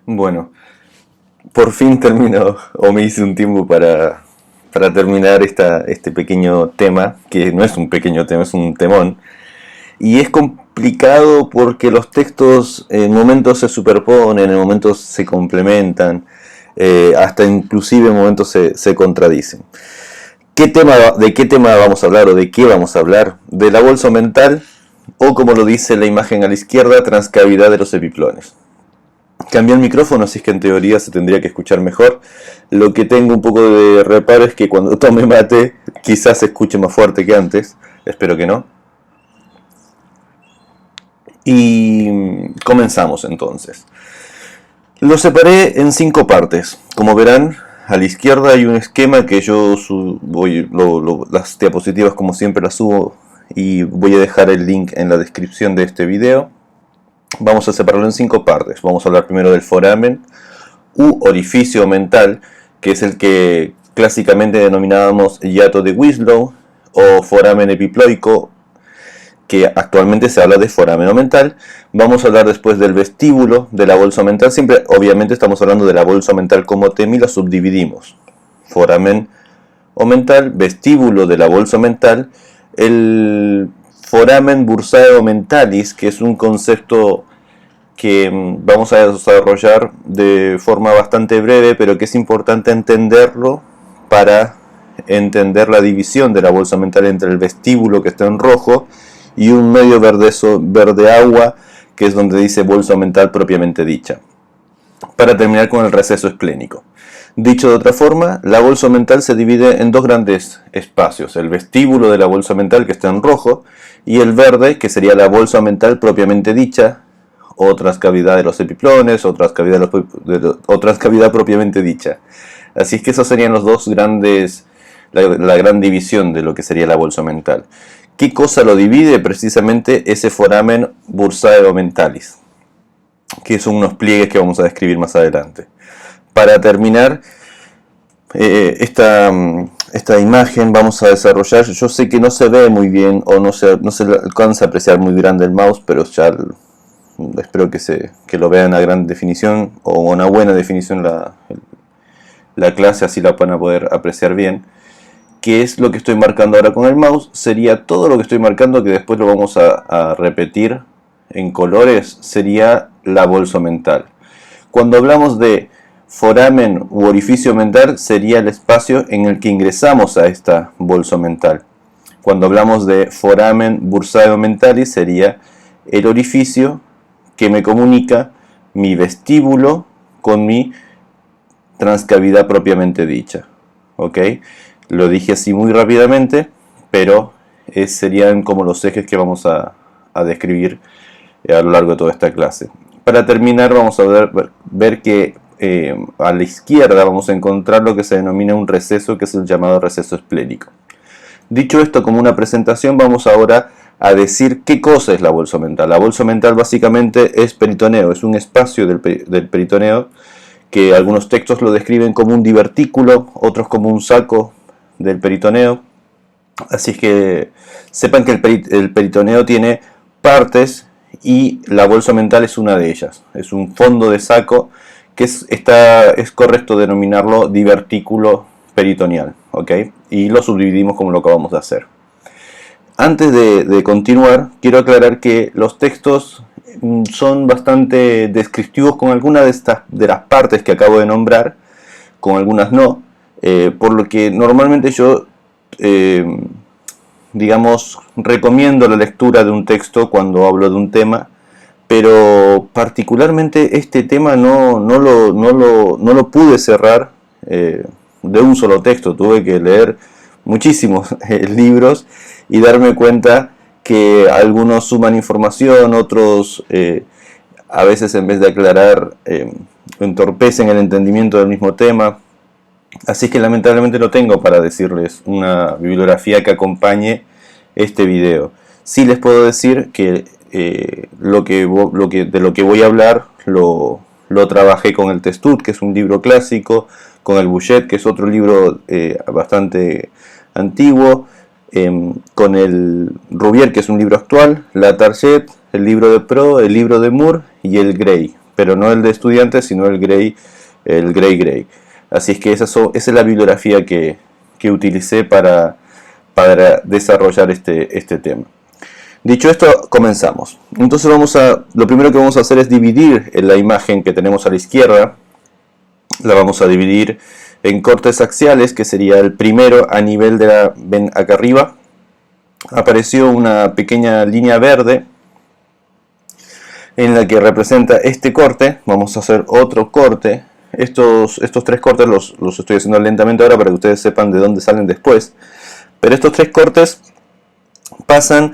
Bueno, por fin termino, o me hice un tiempo para terminar este pequeño tema, que no es un pequeño tema, es un temón. Y es complicado porque los textos en momentos se superponen, en momentos se complementan, hasta inclusive en momentos se contradicen. ¿De qué tema vamos a hablar o de qué vamos a hablar? ¿De la bolsa mental o, como lo dice la imagen a la izquierda, transcavidad de los epiplones? Cambié el micrófono, así es que en teoría se tendría que escuchar mejor. Lo que tengo un poco de reparo es que cuando tome mate quizás se escuche más fuerte que antes. Espero que no. Y comenzamos entonces. Lo separé en 5 partes. Como verán, a la izquierda hay un esquema que yo las diapositivas como siempre las subo y voy a dejar el link en la descripción de este video. Vamos a separarlo en 5 partes. Vamos a hablar primero del foramen u orificio mental, que es el que clásicamente denominábamos hiato de Winslow, o foramen epiploico, que actualmente se habla de foramen mental. Vamos a hablar después del vestíbulo de la bolsa mental. Siempre, obviamente, estamos hablando de la bolsa mental como tema y la subdividimos. Foramen o mental, vestíbulo de la bolsa mental, el foramen bursae mentalis, que es un concepto que vamos a desarrollar de forma bastante breve, pero que es importante entenderlo para entender la división de la bolsa mental entre el vestíbulo, que está en rojo, y un medio verde agua, que es donde dice bolsa mental propiamente dicha. Para terminar con el receso esplénico. Dicho de otra forma, la bolsa mental se divide en 2 grandes espacios: el vestíbulo de la bolsa mental, que está en rojo, y el verde, que sería la bolsa mental propiamente dicha, o transcavidad de los epiplones, o transcavidad propiamente dicha. Así es que esos serían los 2 grandes, la gran división de lo que sería la bolsa mental. ¿Qué cosa lo divide? Precisamente ese foramen bursae mentalis, que son unos pliegues que vamos a describir más adelante. Para terminar esta imagen vamos a desarrollar, yo sé que no se ve muy bien o no se alcanza a apreciar muy grande el mouse, pero ya espero que lo vean a gran definición o una buena definición la clase, así la van a poder apreciar bien. ¿Qué es lo que estoy marcando ahora con el mouse? Sería todo lo que estoy marcando, que después lo vamos a repetir en colores, sería la bolsa mental. Cuando hablamos de foramen u orificio mental, sería el espacio en el que ingresamos a esta bolsa mental. Cuando hablamos de foramen bursae mentalis, sería el orificio que me comunica mi vestíbulo con mi transcavidad propiamente dicha. ¿Ok? Lo dije así muy rápidamente, pero serían como los ejes que vamos a describir a lo largo de toda esta clase. Para terminar, vamos a ver que a la izquierda vamos a encontrar lo que se denomina un receso, que es el llamado receso esplénico. Dicho esto como una presentación, vamos ahora a decir qué cosa es la bolsa mental. La bolsa mental básicamente es peritoneo, es un espacio del peritoneo, que algunos textos lo describen como un divertículo, otros como un saco del peritoneo. Así es que sepan que el peritoneo tiene partes y la bolsa mental es una de ellas. Es un fondo de saco que es correcto denominarlo divertículo peritoneal, ¿ok? Y lo subdividimos como lo acabamos de hacer. Antes de continuar, quiero aclarar que los textos son bastante descriptivos con algunas de las partes que acabo de nombrar, con algunas no, por lo que normalmente yo, digamos, recomiendo la lectura de un texto cuando hablo de un tema, pero particularmente este tema no lo pude cerrar de un solo texto. Tuve que leer muchísimos libros y darme cuenta que algunos suman información, otros a veces en vez de aclarar entorpecen el entendimiento del mismo tema. Así que lamentablemente no tengo para decirles una bibliografía que acompañe este video. Sí les puedo decir que de lo que voy a hablar lo trabajé con el Testut, que es un libro clásico, con el Bouchet, que es otro libro bastante antiguo, con el Rouvier, que es un libro actual, la Target, el libro de Pro, el libro de Moore y el Gray. pero no el de estudiantes, sino el Gray. Así es que esa es la bibliografía que utilicé para desarrollar este tema. Dicho esto, comenzamos. Entonces lo primero que vamos a hacer es dividir la imagen que tenemos a la izquierda. La vamos a dividir en cortes axiales, que sería el primero a nivel de ven acá arriba. Apareció una pequeña línea verde en la que representa este corte. Vamos a hacer otro corte. Estos tres cortes los estoy haciendo lentamente ahora para que ustedes sepan de dónde salen después. Pero estos tres cortes pasan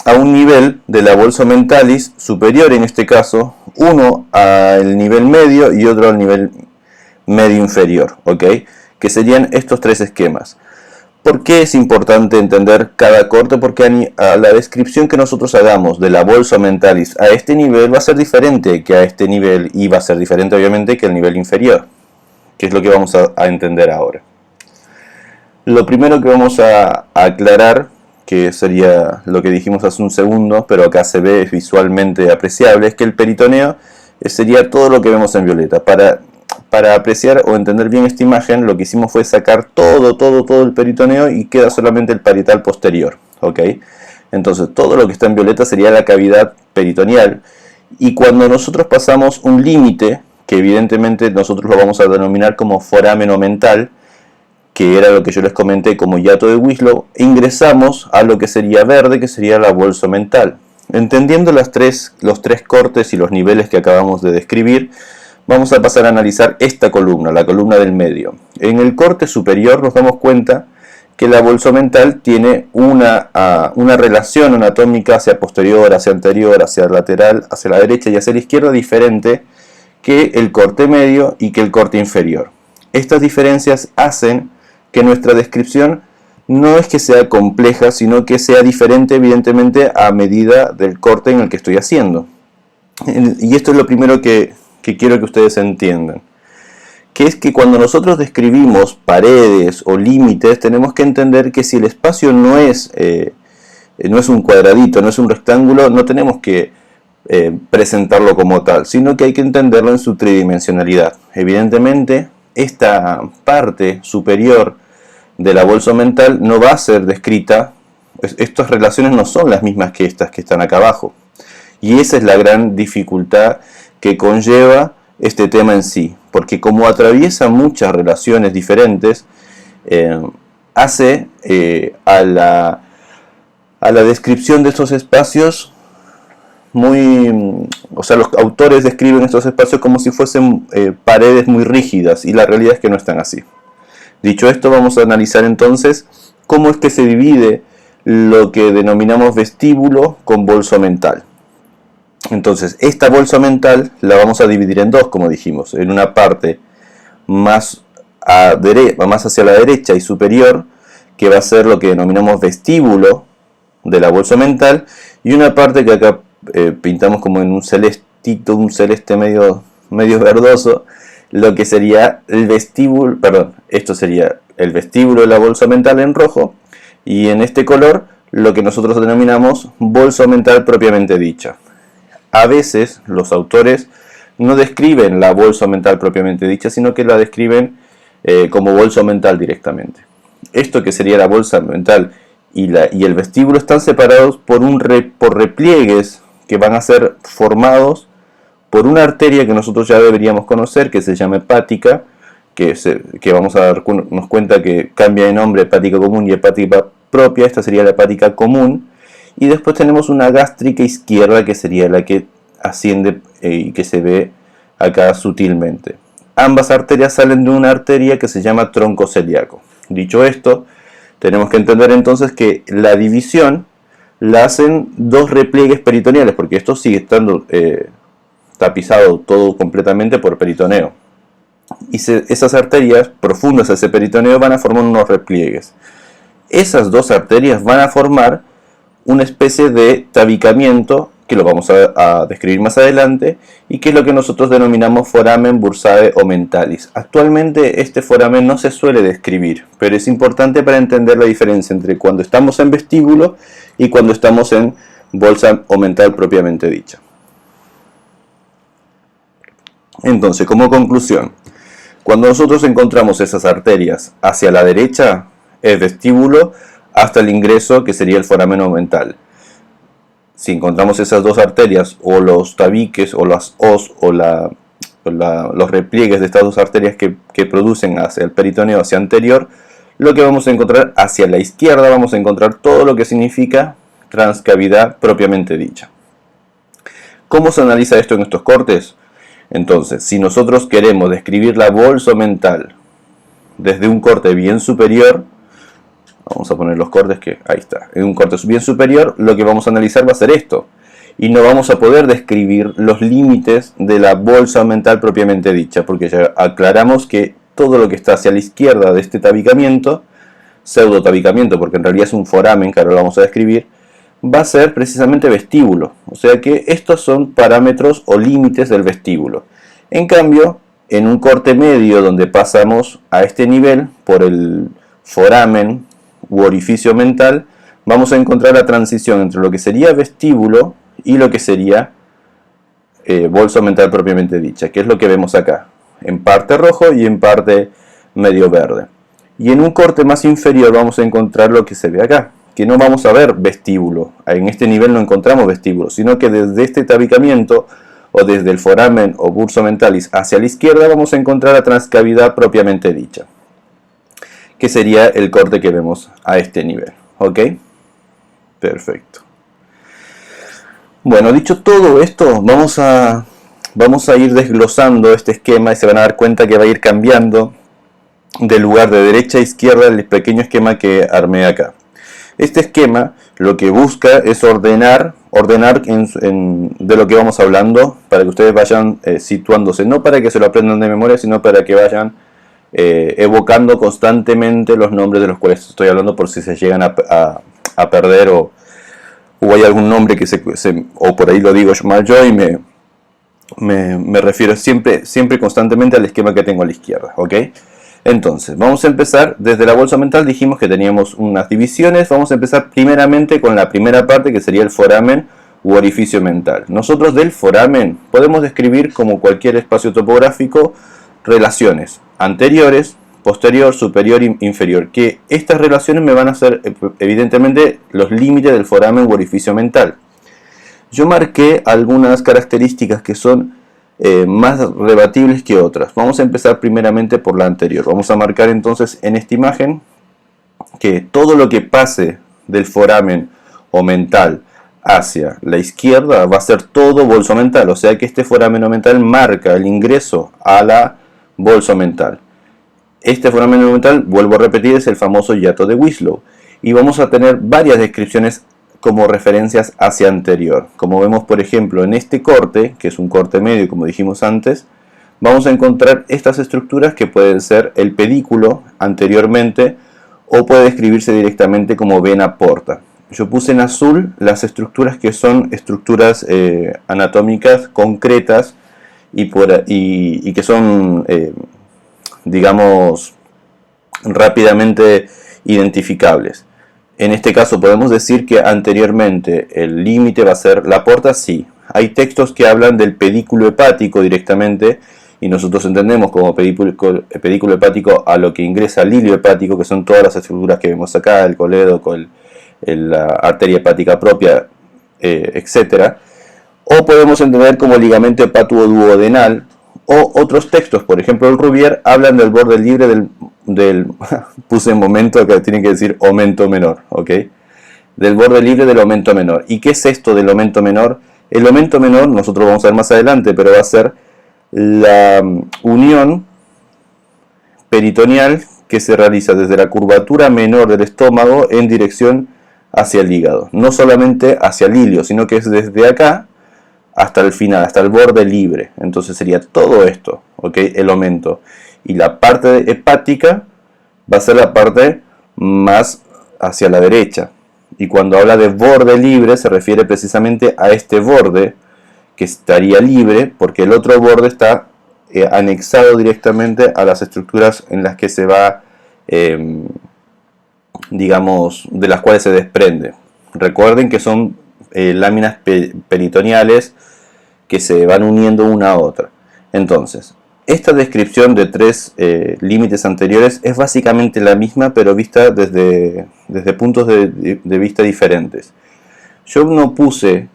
a un nivel de la bolsa mentalis superior, en este caso, uno al nivel medio y otro al nivel medio inferior, ¿ok? Que serían estos tres esquemas. ¿Por qué es importante entender cada corte? Porque a la descripción que nosotros hagamos de la bolsa mentalis a este nivel va a ser diferente que a este nivel, y va a ser diferente obviamente que el nivel inferior, que es lo que vamos a entender ahora. Lo primero que vamos a aclarar, que sería lo que dijimos hace un segundo, pero acá se ve visualmente apreciable, es que el peritoneo sería todo lo que vemos en violeta. Para apreciar o entender bien esta imagen, lo que hicimos fue sacar todo el peritoneo y queda solamente el parietal posterior, ¿ok? Entonces todo lo que está en violeta sería la cavidad peritoneal, y cuando nosotros pasamos un límite, que evidentemente nosotros lo vamos a denominar como foramen omental, que era lo que yo les comenté como hiato de Winslow, ingresamos a lo que sería verde, que sería la bolsa omental. Entendiendo los tres cortes y los niveles que acabamos de describir, vamos a pasar a analizar esta columna, la columna del medio. En el corte superior nos damos cuenta que la bolsa omental tiene una relación anatómica hacia posterior, hacia anterior, hacia lateral, hacia la derecha y hacia la izquierda diferente que el corte medio y que el corte inferior. Estas diferencias hacen que nuestra descripción no es que sea compleja, sino que sea diferente evidentemente a medida del corte en el que estoy haciendo. Y esto es lo primero que quiero que ustedes entiendan, que es que cuando nosotros describimos paredes o límites, tenemos que entender que si el espacio no es un cuadradito, no es un rectángulo, no tenemos que presentarlo como tal, sino que hay que entenderlo en su tridimensionalidad. Evidentemente, esta parte superior de la bolsa omental no va a ser descrita, estas relaciones no son las mismas que estas que están acá abajo, y esa es la gran dificultad que conlleva este tema en sí, porque como atraviesa muchas relaciones diferentes, hace a la descripción de estos espacios o sea, los autores describen estos espacios como si fuesen paredes muy rígidas, y la realidad es que no están así. Dicho esto, vamos a analizar entonces cómo es que se divide lo que denominamos vestíbulo con bolsa omental. Entonces, esta bolsa omental la vamos a dividir en dos, como dijimos, en una parte más hacia la derecha y superior, que va a ser lo que denominamos vestíbulo de la bolsa omental, y una parte que acá pintamos como en un celestito, un celeste medio verdoso, lo que sería el vestíbulo, esto sería el vestíbulo de la bolsa omental en rojo, y en este color lo que nosotros denominamos bolsa omental propiamente dicha. A veces los autores no describen la bolsa omental propiamente dicha, sino que la describen como bolsa omental directamente. Esto que sería la bolsa omental y el vestíbulo están separados por repliegues que van a ser formados por una arteria que nosotros ya deberíamos conocer, que se llama hepática, que vamos a darnos cuenta que cambia de nombre, hepática común y hepática propia. Esta sería la hepática común. Y después tenemos una gástrica izquierda, que sería la que asciende y que se ve acá sutilmente. Ambas arterias salen de una arteria que se llama tronco celíaco. Dicho esto, tenemos que entender entonces que la división la hacen dos repliegues peritoneales, porque esto sigue estando tapizado todo completamente por peritoneo. Y esas arterias profundas a ese peritoneo van a formar unos repliegues. Esas dos arterias van a formar una especie de tabicamiento, que lo vamos a describir más adelante, y que es lo que nosotros denominamos foramen bursae omentalis. Actualmente este foramen no se suele describir, pero es importante para entender la diferencia entre cuando estamos en vestíbulo y cuando estamos en bolsa omental propiamente dicha. Entonces, como conclusión, cuando nosotros encontramos esas arterias hacia la derecha, es vestíbulo hasta el ingreso, que sería el foramen omental. Si encontramos esas dos arterias, o los tabiques, o las os, o los repliegues de estas dos arterias que producen hacia el peritoneo, hacia anterior, lo que vamos a encontrar hacia la izquierda, vamos a encontrar todo lo que significa transcavidad propiamente dicha. ¿Cómo se analiza esto en estos cortes? Entonces, si nosotros queremos describir la bolsa omental desde un corte bien superior, vamos a poner los cortes que, ahí está, en un corte bien superior, lo que vamos a analizar va a ser esto. Y no vamos a poder describir los límites de la bolsa omental propiamente dicha, porque ya aclaramos que todo lo que está hacia la izquierda de este tabicamiento, pseudo tabicamiento, porque en realidad es un foramen, que ahora lo vamos a describir, va a ser precisamente vestíbulo. O sea que estos son parámetros o límites del vestíbulo. En cambio, en un corte medio donde pasamos a este nivel por el foramen u orificio omental, vamos a encontrar la transición entre lo que sería vestíbulo y lo que sería bolsa omental propiamente dicha, que es lo que vemos acá, en parte rojo y en parte medio verde. Y en un corte más inferior vamos a encontrar lo que se ve acá, que no vamos a ver vestíbulo. En este nivel no encontramos vestíbulo, sino que desde este tabicamiento o desde el foramen o bursa omentalis hacia la izquierda vamos a encontrar la transcavidad propiamente dicha, que sería el corte que vemos a este nivel. ¿Ok? Perfecto. Bueno, dicho todo esto, vamos a ir desglosando este esquema y se van a dar cuenta que va a ir cambiando de lugar de derecha a izquierda el pequeño esquema que armé acá. Este esquema lo que busca es ordenar de lo que vamos hablando, para que ustedes vayan situándose, no para que se lo aprendan de memoria, sino para que vayan evocando constantemente los nombres de los cuales estoy hablando, por si se llegan a perder o hay algún nombre que o por ahí lo digo mal yo y me refiero siempre constantemente al esquema que tengo a la izquierda, ¿ok? Entonces, vamos a empezar desde la bolsa omental. Dijimos que teníamos unas divisiones. Vamos a empezar primeramente con la primera parte, que sería el foramen u orificio omental. Nosotros del foramen podemos describir, como cualquier espacio topográfico, relaciones anteriores, posterior, superior e inferior, que estas relaciones me van a ser evidentemente los límites del foramen u orificio omental. Yo marqué algunas características que son más rebatibles que otras. Vamos a empezar primeramente por la anterior. Vamos a marcar entonces en esta imagen que todo lo que pase del foramen omental hacia la izquierda va a ser todo bolsa omental. O sea que este foramen omental marca el ingreso a la bolsa omental. Este foramen omental, vuelvo a repetir, es el famoso hiato de Winslow. Y vamos a tener varias descripciones como referencias hacia anterior. Como vemos, por ejemplo, en este corte, que es un corte medio, como dijimos antes, vamos a encontrar estas estructuras que pueden ser el pedículo anteriormente o puede describirse directamente como vena porta. Yo puse en azul las estructuras que son estructuras anatómicas concretas y que son, digamos, rápidamente identificables. En este caso podemos decir que anteriormente el límite va a ser la porta, sí. Hay textos que hablan del pedículo hepático directamente y nosotros entendemos como pedículo hepático a lo que ingresa el hilio hepático, que son todas las estructuras que vemos acá, el colédoco, la arteria hepática propia, etc. O podemos entender como ligamento hepatoduodenal, o otros textos, por ejemplo el Rubier, hablan del borde libre del puse en momento que tienen que decir aumento menor, ¿ok? Del borde libre del aumento menor. ¿Y qué es esto del aumento menor? El aumento menor, nosotros vamos a ver más adelante, pero va a ser la unión peritoneal que se realiza desde la curvatura menor del estómago en dirección hacia el hígado. No solamente hacia el ilio, sino que es desde acá hasta el final, hasta el borde libre. Entonces sería todo esto, ¿ok? El aumento. Y la parte hepática va a ser la parte más hacia la derecha. Y cuando habla de borde libre se refiere precisamente a este borde que estaría libre, porque el otro borde está anexado directamente a las estructuras en las que se va, digamos, de las cuales se desprende. Recuerden que son láminas peritoneales que se van uniendo una a otra. Entonces, esta descripción de tres límites anteriores es básicamente la misma, pero vista desde puntos de vista diferentes. Yo no puse,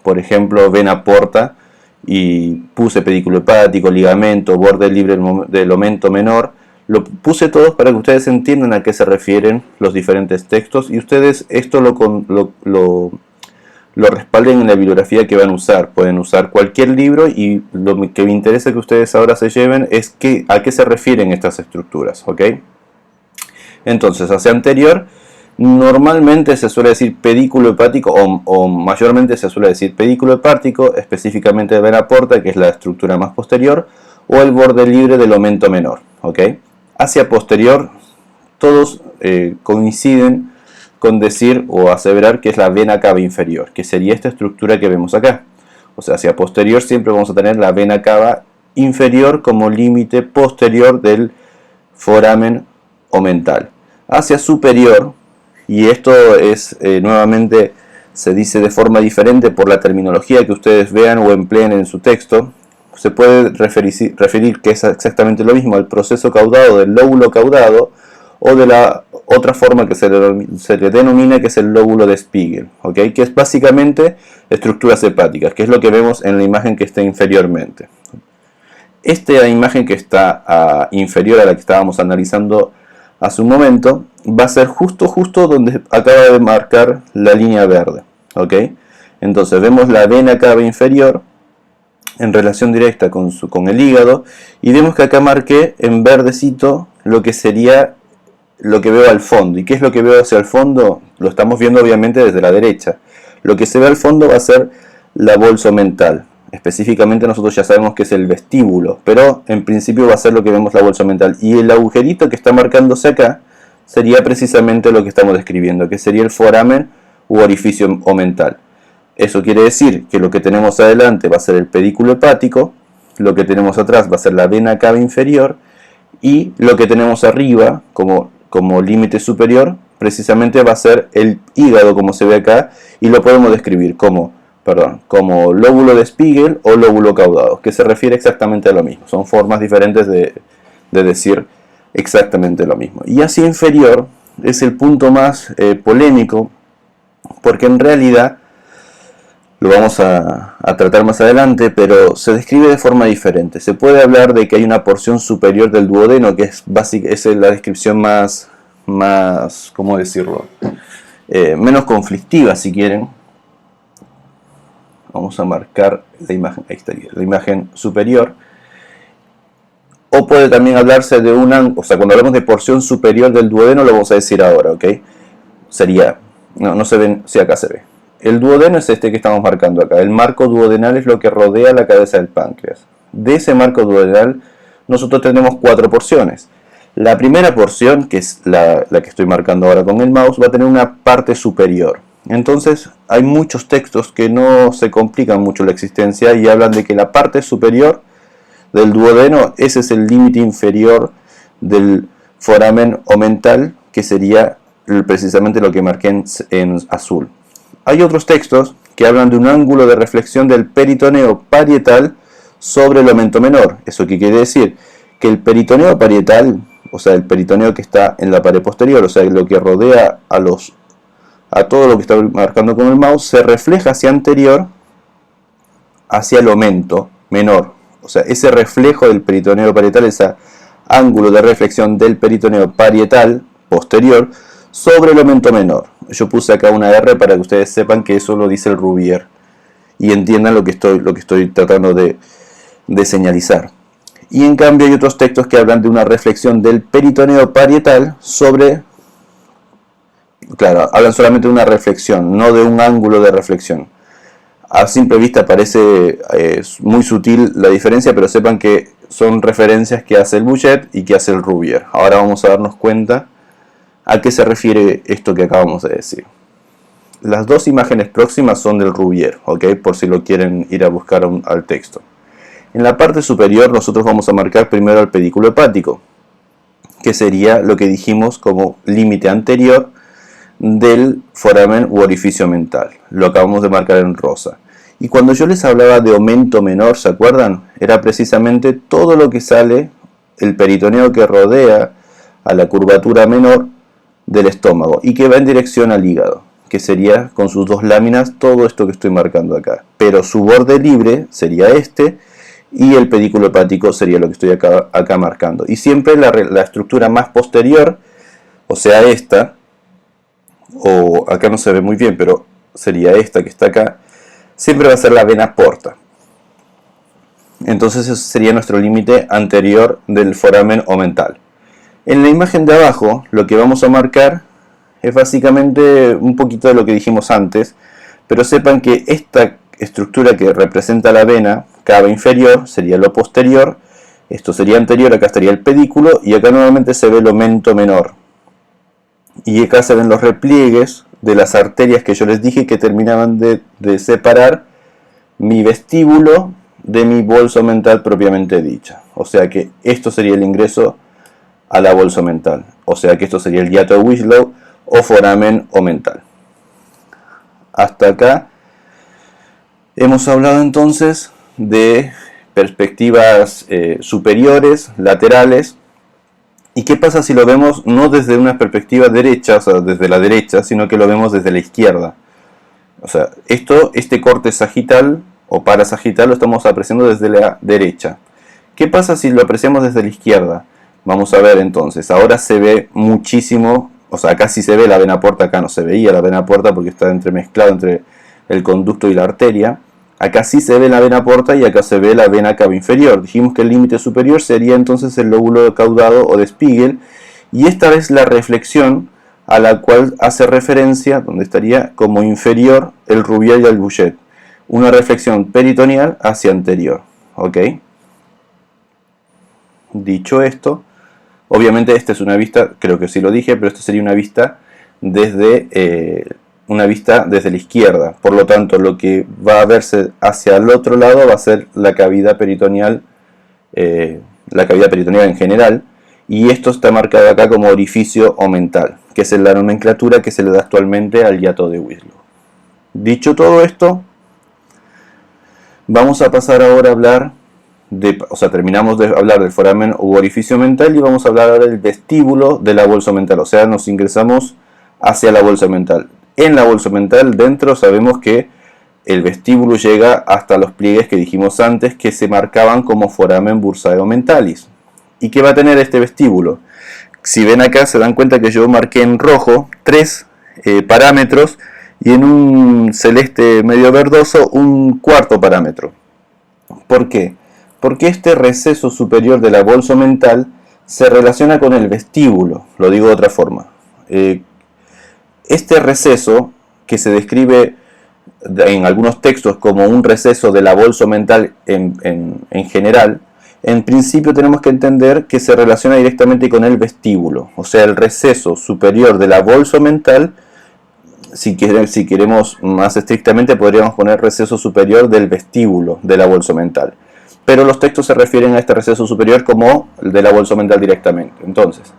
por ejemplo, vena porta y puse pedículo hepático, ligamento, borde libre del omen menor. Lo puse todos para que ustedes entiendan a qué se refieren los diferentes textos y ustedes esto lo respalden en la bibliografía que van a usar. Pueden usar cualquier libro y lo que me interesa que ustedes ahora se lleven es a qué se refieren estas estructuras, ¿ok? Entonces, hacia anterior, normalmente se suele decir pedículo hepático o mayormente se suele decir pedículo hepático, específicamente de vena porta, que es la estructura más posterior, o el borde libre del omen menor, ¿ok? Hacia posterior, todos coinciden con decir o aseverar que es la vena cava inferior, que sería esta estructura que vemos acá. O sea, hacia posterior siempre vamos a tener la vena cava inferior como límite posterior del foramen omental. Hacia superior, y esto es nuevamente se dice de forma diferente por la terminología que ustedes vean o empleen en su texto, se puede referir que es exactamente lo mismo al proceso caudado del lóbulo caudado o de la otra forma que se le denomina que es el lóbulo de Spiegel, ¿okay? Que es básicamente estructuras hepáticas, que es lo que vemos en la imagen que está inferiormente. Esta imagen que está inferior a la que estábamos analizando hace un momento va a ser justo donde acaba de marcar la línea verde, ¿ok? Entonces vemos la vena cava inferior en relación directa con el hígado y vemos que acá marqué en verdecito lo que sería lo que veo al fondo. ¿Y qué es lo que veo hacia el fondo? Lo estamos viendo obviamente desde la derecha. Lo que se ve al fondo va a ser la bolsa mental. Específicamente nosotros ya sabemos que es el vestíbulo, pero en principio va a ser lo que vemos la bolsa mental. Y el agujerito que está marcándose acá sería precisamente lo que estamos describiendo, que sería el foramen u orificio omental. Eso quiere decir que lo que tenemos adelante va a ser el pedículo hepático, lo que tenemos atrás va a ser la vena cava inferior y lo que tenemos arriba como límite superior precisamente va a ser el hígado, como se ve acá, y lo podemos describir como lóbulo de Spiegel o lóbulo caudado, que se refiere exactamente a lo mismo. Son formas diferentes de decir exactamente lo mismo. Y hacia inferior es el punto más polémico, porque en realidad lo vamos a tratar más adelante, pero se describe de forma diferente. Se puede hablar de que hay una porción superior del duodeno, que es la descripción más ¿cómo decirlo? Menos conflictiva, si quieren. Vamos a marcar la imagen exterior, la imagen superior. O puede también hablarse de cuando hablamos de porción superior del duodeno, lo vamos a decir ahora, ¿ok? Sería, no se ven, sí, acá se ve. El duodeno es este que estamos marcando acá. El marco duodenal es lo que rodea la cabeza del páncreas. De ese marco duodenal nosotros tenemos 4 porciones. La primera porción, que es la que estoy marcando ahora con el mouse, va a tener una parte superior. Entonces hay muchos textos que no se complican mucho la existencia y hablan de que la parte superior del duodeno, ese es el límite inferior del foramen omental, que sería precisamente lo que marqué en azul. Hay otros textos que hablan de un ángulo de reflexión del peritoneo parietal sobre el omen menor. ¿Eso qué quiere decir? Que el peritoneo parietal, o sea, el peritoneo que está en la pared posterior, o sea, lo que rodea a todo lo que está marcando con el mouse, se refleja hacia anterior, hacia el omen menor. O sea, ese reflejo del peritoneo parietal, ese ángulo de reflexión del peritoneo parietal posterior sobre el omen menor. Yo puse acá una R para que ustedes sepan que eso lo dice el Rouvier y entiendan lo que estoy tratando de señalizar. Y en cambio hay otros textos que hablan de una reflexión del peritoneo parietal sobre, claro, hablan solamente de una reflexión, no de un ángulo de reflexión. A simple vista parece muy sutil la diferencia, pero sepan que son referencias que hace el Bouchet y que hace el Rouvier. Ahora vamos a darnos cuenta a qué se refiere esto que acabamos de decir. Las dos imágenes próximas son del Rouvier, ¿ok? Por si lo quieren ir a buscar al texto. En la parte superior nosotros vamos a marcar primero el pedículo hepático, que sería lo que dijimos como límite anterior del foramen u orificio mental. Lo acabamos de marcar en rosa. Y cuando yo les hablaba de aumento menor, ¿se acuerdan? Era precisamente todo lo que sale, el peritoneo que rodea a la curvatura menor del estómago y que va en dirección al hígado, que sería con sus dos láminas todo esto que estoy marcando acá. Pero su borde libre sería este y el pedículo hepático sería lo que estoy acá marcando. Y siempre la estructura más posterior, o sea esta, o acá no se ve muy bien, pero sería esta que está acá, siempre va a ser la vena porta. Entonces ese sería nuestro límite anterior del foramen omental. En la imagen de abajo lo que vamos a marcar es básicamente un poquito de lo que dijimos antes, pero sepan que esta estructura que representa la vena cava inferior sería lo posterior, esto sería anterior, acá estaría el pedículo y acá nuevamente se ve el aumento menor. Y acá se ven los repliegues de las arterias que yo les dije que terminaban de separar mi vestíbulo de mi bolsa omental propiamente dicha. O sea que esto sería el ingreso a la bolsa omental. O sea que esto sería el hiato de Winslow o foramen omental. Hasta acá hemos hablado entonces de perspectivas superiores, laterales. ¿Y qué pasa si lo vemos no desde una perspectiva derecha, o sea, desde la derecha, sino que lo vemos desde la izquierda? O sea, este corte sagital o parasagital lo estamos apreciando desde la derecha. ¿Qué pasa si lo apreciamos desde la izquierda? Vamos a ver entonces, ahora se ve muchísimo, o sea, acá sí se ve la vena porta, acá no se veía la vena porta porque está entremezclado entre el conducto y la arteria. Acá sí se ve la vena porta y acá se ve la vena cava inferior. Dijimos que el límite superior sería entonces el lóbulo caudado o de Spiegel. Y esta vez la reflexión a la cual hace referencia, donde estaría como inferior el rubial y el Bouchet. Una reflexión peritoneal hacia anterior. ¿Ok? Dicho esto, obviamente esta es una vista, creo que sí lo dije, pero esta sería una vista desde la izquierda. Por lo tanto, lo que va a verse hacia el otro lado va a ser la cavidad peritoneal en general. Y esto está marcado acá como orificio omental, que es la nomenclatura que se le da actualmente al hiato de Winslow. Dicho todo esto, vamos a pasar ahora a hablar terminamos de hablar del foramen u orificio omental y vamos a hablar ahora del vestíbulo de la bolsa omental. O sea, nos ingresamos hacia la bolsa omental. En la bolsa omental, dentro, sabemos que el vestíbulo llega hasta los pliegues que dijimos antes que se marcaban como foramen bursae omentalis. ¿Y qué va a tener este vestíbulo? Si ven acá, se dan cuenta que yo marqué en rojo 3 parámetros y en un celeste medio verdoso un cuarto parámetro. ¿Por qué? Porque este receso superior de la bolsa omental se relaciona con el vestíbulo, lo digo de otra forma. Este receso, que se describe en algunos textos como un receso de la bolsa omental en general, en principio tenemos que entender que se relaciona directamente con el vestíbulo, o sea, el receso superior de la bolsa omental. Si queremos más estrictamente, podríamos poner receso superior del vestíbulo de la bolsa omental. Pero los textos se refieren a este receso superior como el de la bolsa omental directamente. Entonces,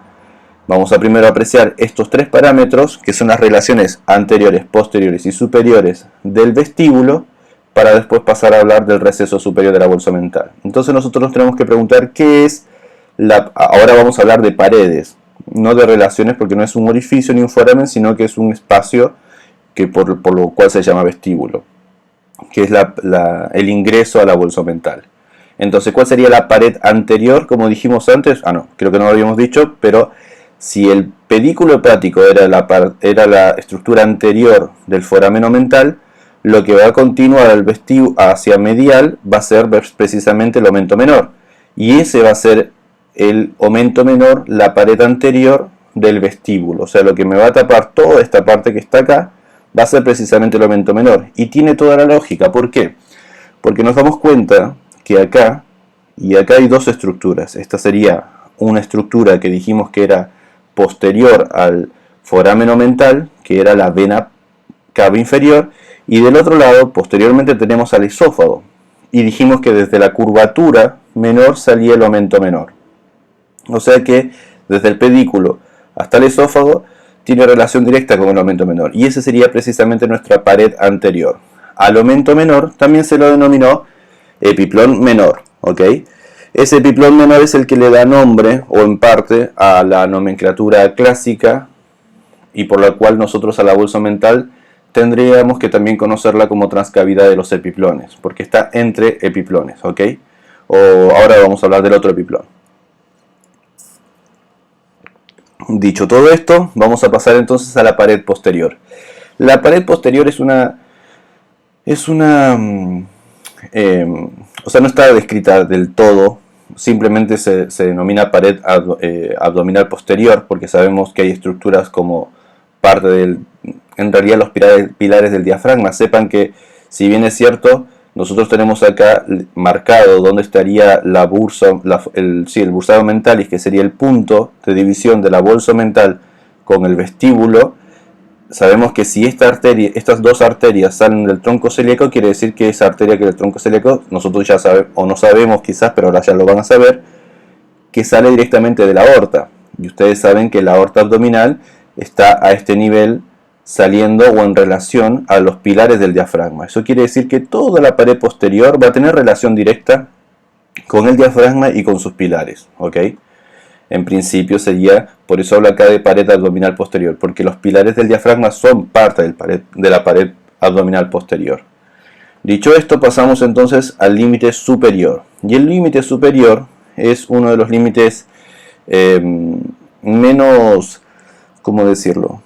vamos a primero apreciar estos 3 parámetros, que son las relaciones anteriores, posteriores y superiores del vestíbulo, para después pasar a hablar del receso superior de la bolsa omental. Entonces nosotros nos tenemos que preguntar qué es ahora vamos a hablar de paredes, no de relaciones, porque no es un orificio ni un foramen, sino que es un espacio por lo cual se llama vestíbulo, que es el ingreso a la bolsa omental. Entonces, ¿cuál sería la pared anterior? Como dijimos antes, no, creo que no lo habíamos dicho, pero si el pedículo hepático era la estructura anterior del foramen omental, lo que va a continuar al vestíbulo hacia medial va a ser precisamente el aumento menor. Y ese va a ser el aumento menor, la pared anterior del vestíbulo. O sea, lo que me va a tapar toda esta parte que está acá va a ser precisamente el aumento menor. Y tiene toda la lógica. ¿Por qué? Porque nos damos cuenta que acá y acá hay 2 estructuras. Esta sería una estructura que dijimos que era posterior al foramen omental, que era la vena cava inferior, y del otro lado, posteriormente, tenemos al esófago. Y dijimos que desde la curvatura menor salía el aumento menor. O sea que desde el pedículo hasta el esófago tiene relación directa con el aumento menor. Y esa sería precisamente nuestra pared anterior. al aumento menor, también se lo denominó epiplón menor, ¿ok? Ese epiplón menor es el que le da nombre, o en parte, a la nomenclatura clásica, y por la cual nosotros a la bolsa mental tendríamos que también conocerla como transcavidad de los epiplones, porque está entre epiplones, ¿ok? O ahora vamos a hablar del otro epiplón. Dicho todo esto, vamos a pasar entonces a la pared posterior. La pared posterior es una o sea, no está descrita del todo, simplemente se denomina pared abdominal posterior, porque sabemos que hay estructuras como parte del, en realidad los pilares del diafragma. Sepan que, si bien es cierto, nosotros tenemos acá marcado dónde estaría la bursa, el bursado mentalis, que sería el punto de división de la bolsa mental con el vestíbulo. Sabemos que si estas dos arterias salen del tronco celíaco, quiere decir que esa arteria que es del tronco celíaco, nosotros ya sabemos, o no sabemos quizás, pero ahora ya lo van a saber, que sale directamente de la aorta. Y ustedes saben que la aorta abdominal está a este nivel, saliendo o en relación a los pilares del diafragma. Eso quiere decir que toda la pared posterior va a tener relación directa con el diafragma y con sus pilares, ¿ok? En principio sería, por eso habla acá de pared abdominal posterior, porque los pilares del diafragma son parte de la pared abdominal posterior. Dicho esto, pasamos entonces al límite superior. Y el límite superior es uno de los límites menos, ¿cómo decirlo?,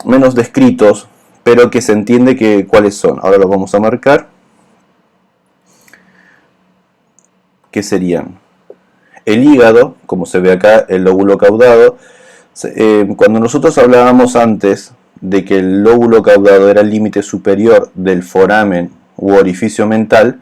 menos descritos, pero que se entiende que cuáles son. Ahora los vamos a marcar, que serían el hígado, como se ve acá, el lóbulo caudado. Cuando nosotros hablábamos antes de que el lóbulo caudado era el límite superior del foramen u orificio mental,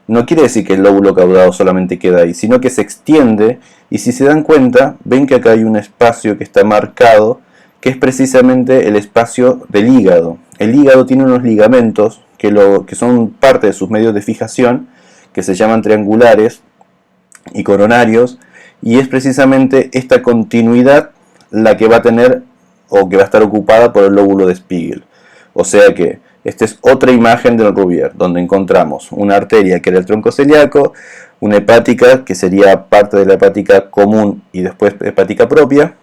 no quiere decir que el lóbulo caudado solamente queda ahí, sino que se extiende, y si se dan cuenta, ven que acá hay un espacio que está marcado, que es precisamente el espacio del hígado. El hígado tiene unos ligamentos que son parte de sus medios de fijación, que se llaman triangulares y coronarios, y es precisamente esta continuidad la que va a tener, o que va a estar ocupada por el lóbulo de Spiegel. O sea que esta es otra imagen del Rouvier, donde encontramos una arteria que era el tronco celíaco, una hepática que sería parte de la hepática común y después hepática propia,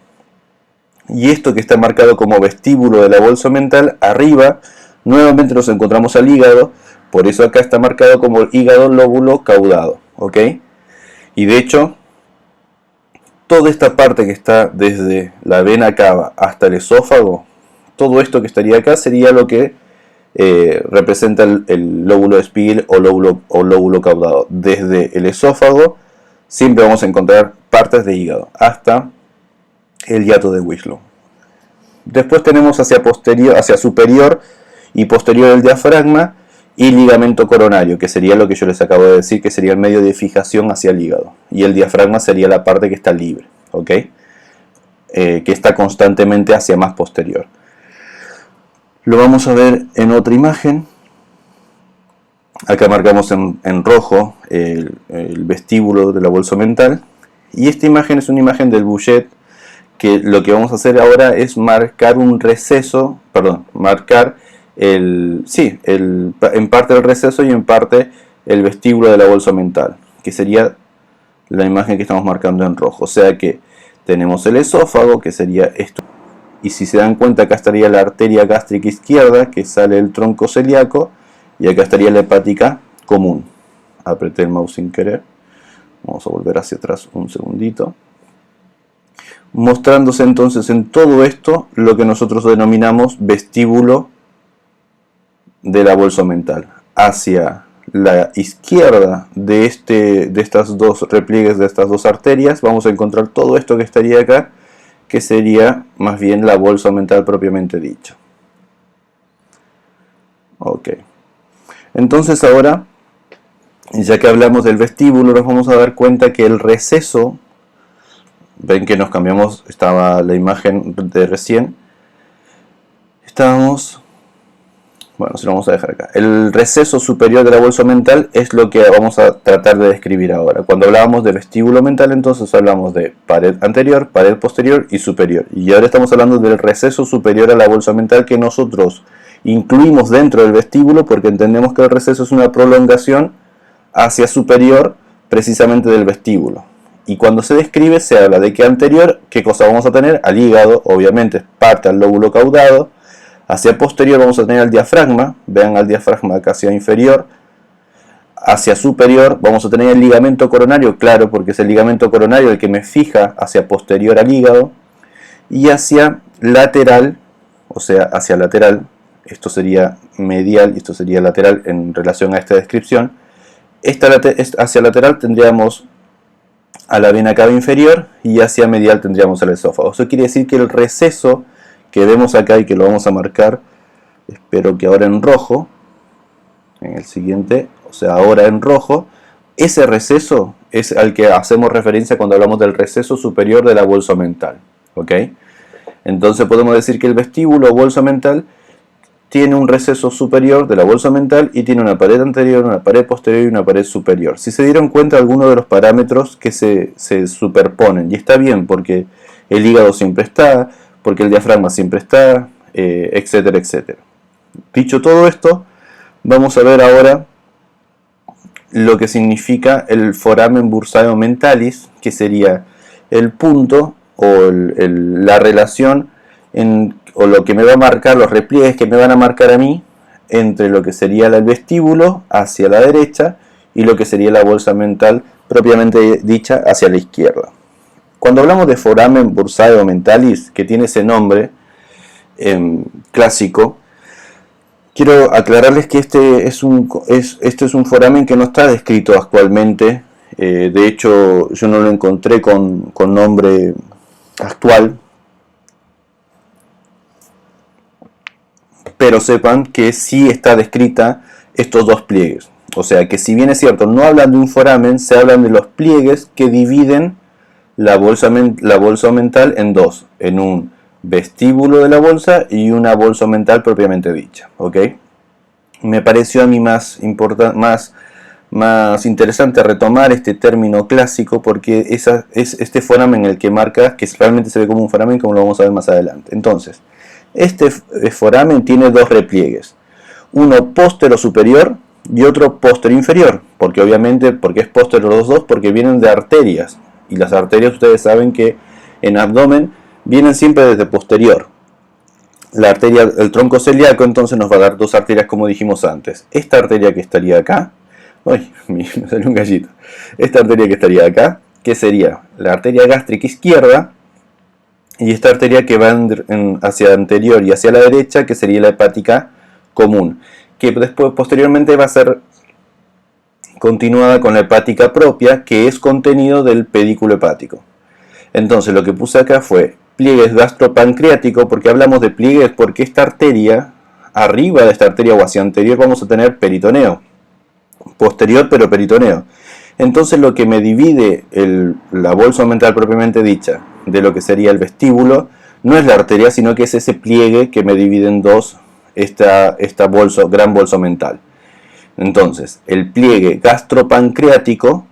y esto que está marcado como vestíbulo de la bolsa mental. Arriba nuevamente nos encontramos al hígado, por eso acá está marcado como hígado lóbulo caudado, ¿ok? Y de hecho, toda esta parte que está desde la vena cava hasta el esófago, todo esto que estaría acá sería lo que representa el lóbulo de Spiegel o lóbulo caudado. Desde el esófago siempre vamos a encontrar partes de hígado hasta el hiato de Winslow. Después tenemos hacia superior y posterior del diafragma y ligamento coronario, que sería lo que yo les acabo de decir, que sería el medio de fijación hacia el hígado, y el diafragma sería la parte que está libre, ¿ok? Que está constantemente hacia más posterior. Lo vamos a ver en otra imagen. Acá marcamos en rojo el vestíbulo de la bolsa mental, y esta imagen es una imagen del Bouchet, que lo que vamos a hacer ahora es marcar un receso, marcar en parte el receso y en parte el vestíbulo de la bolsa mental, que sería la imagen que estamos marcando en rojo. O sea que tenemos el esófago, que sería esto, y si se dan cuenta, acá estaría la arteria gástrica izquierda, que sale del tronco celíaco, y acá estaría la hepática común. Apreté el mouse sin querer, vamos a volver hacia atrás un segundito, mostrándose entonces en todo esto lo que nosotros denominamos vestíbulo de la bolsa mental. Hacia la izquierda de estas dos repliegues, de estas dos arterias, vamos a encontrar todo esto que estaría acá, que sería más bien la bolsa mental propiamente dicha. Ok. Entonces ahora, ya que hablamos del vestíbulo, nos vamos a dar cuenta que el receso, ven que nos cambiamos, estaba la imagen de recién, bueno, se lo vamos a dejar acá. El receso superior de la bolsa mental es lo que vamos a tratar de describir ahora. Cuando hablábamos de vestíbulo mental, entonces hablamos de pared anterior, pared posterior y superior. Y ahora estamos hablando del receso superior a la bolsa mental, que nosotros incluimos dentro del vestíbulo porque entendemos que el receso es una prolongación hacia superior precisamente del vestíbulo. Y cuando se describe se habla de que anterior, ¿qué cosa vamos a tener? Al hígado, obviamente parte al lóbulo caudado. Hacia posterior vamos a tener al diafragma, vean al diafragma acá hacia inferior. Hacia superior vamos a tener el ligamento coronario, claro, porque es el ligamento coronario el que me fija hacia posterior al hígado. Y hacia lateral, o sea, hacia lateral, esto sería medial y esto sería lateral en relación a esta descripción. Hacia lateral tendríamos a la vena cava inferior y hacia medial tendríamos al esófago. Eso quiere decir que el receso que vemos acá y que lo vamos a marcar, espero que ahora en rojo, en el siguiente, o sea, ahora en rojo, ese receso es al que hacemos referencia cuando hablamos del receso superior de la bolsa mental. ¿Ok? Entonces podemos decir que el vestíbulo o bolsa mental tiene un receso superior de la bolsa mental y tiene una pared anterior, una pared posterior y una pared superior. Si se dieron cuenta algunos de los parámetros que se superponen, y está bien porque el hígado siempre está, porque el diafragma siempre está, etcétera, etcétera. Dicho todo esto, vamos a ver ahora lo que significa el foramen bursae mentalis, que sería el punto o la relación o lo que me va a marcar, los repliegues que me van a marcar a mí entre lo que sería el vestíbulo hacia la derecha y lo que sería la bolsa mental propiamente dicha hacia la izquierda. Cuando hablamos de foramen bursae mentalis, que tiene ese nombre clásico, quiero aclararles que este es un foramen que no está descrito actualmente. De hecho, yo no lo encontré con nombre actual. Pero sepan que sí está descrita estos dos pliegues. O sea que si bien es cierto, no hablan de un foramen, se hablan de los pliegues que dividen la bolsa mental en dos. En un vestíbulo de la bolsa y una bolsa mental propiamente dicha. ¿Ok? Me pareció a mí más interesante retomar este término clásico porque es este foramen el que marca que realmente se ve como un foramen, como lo vamos a ver más adelante. Entonces, este foramen tiene dos repliegues, uno póstero superior y otro póstero inferior, porque obviamente, porque es póstero los dos, porque vienen de arterias, y las arterias ustedes saben que en abdomen vienen siempre desde posterior. La arteria, el tronco celíaco entonces nos va a dar dos arterias como dijimos antes, esta arteria que estaría acá, uy, me salió un gallito, esta arteria que estaría acá, que sería la arteria gástrica izquierda, y esta arteria que va hacia anterior y hacia la derecha, que sería la hepática común, que después posteriormente va a ser continuada con la hepática propia, que es contenido del pedículo hepático. Entonces lo que puse acá fue pliegues gastropancreático, porque hablamos de pliegues porque esta arteria, arriba de esta arteria o hacia anterior vamos a tener peritoneo, posterior pero peritoneo. Entonces lo que me divide la bolsa mental propiamente dicha de lo que sería el vestíbulo no es la arteria, sino que es ese pliegue que me divide en dos esta gran bolsa mental. Entonces, el pliegue gastropancreático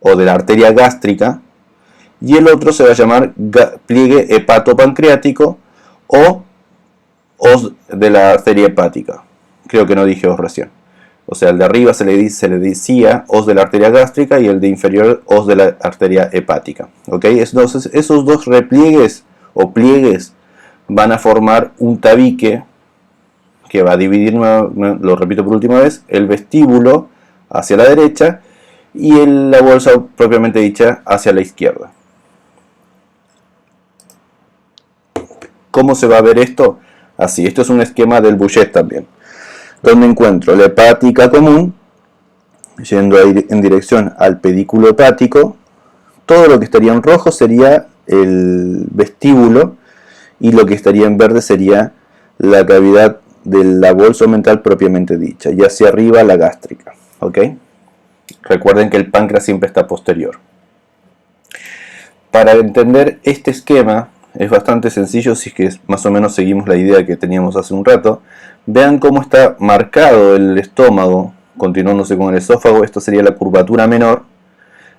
o de la arteria gástrica, y el otro se va a llamar pliegue hepatopancreático o os de la arteria hepática. Creo que no dije os recién. O sea, el de arriba se le decía os de la arteria gástrica y el de inferior os de la arteria hepática. ¿Ok? Entonces, esos dos repliegues o pliegues van a formar un tabique que va a dividir, lo repito por última vez, el vestíbulo hacia la derecha y la bolsa propiamente dicha hacia la izquierda. ¿Cómo se va a ver esto? Así, esto es un esquema del Bouchet también, donde encuentro la hepática común, yendo en dirección al pedículo hepático. Todo lo que estaría en rojo sería el vestíbulo y lo que estaría en verde sería la cavidad de la bolsa mental propiamente dicha, y hacia arriba la gástrica. ¿Ok? Recuerden que el páncreas siempre está posterior. Para entender este esquema es bastante sencillo, si es que más o menos seguimos la idea que teníamos hace un rato. Vean cómo está marcado el estómago, continuándose con el esófago. Esto sería la curvatura menor,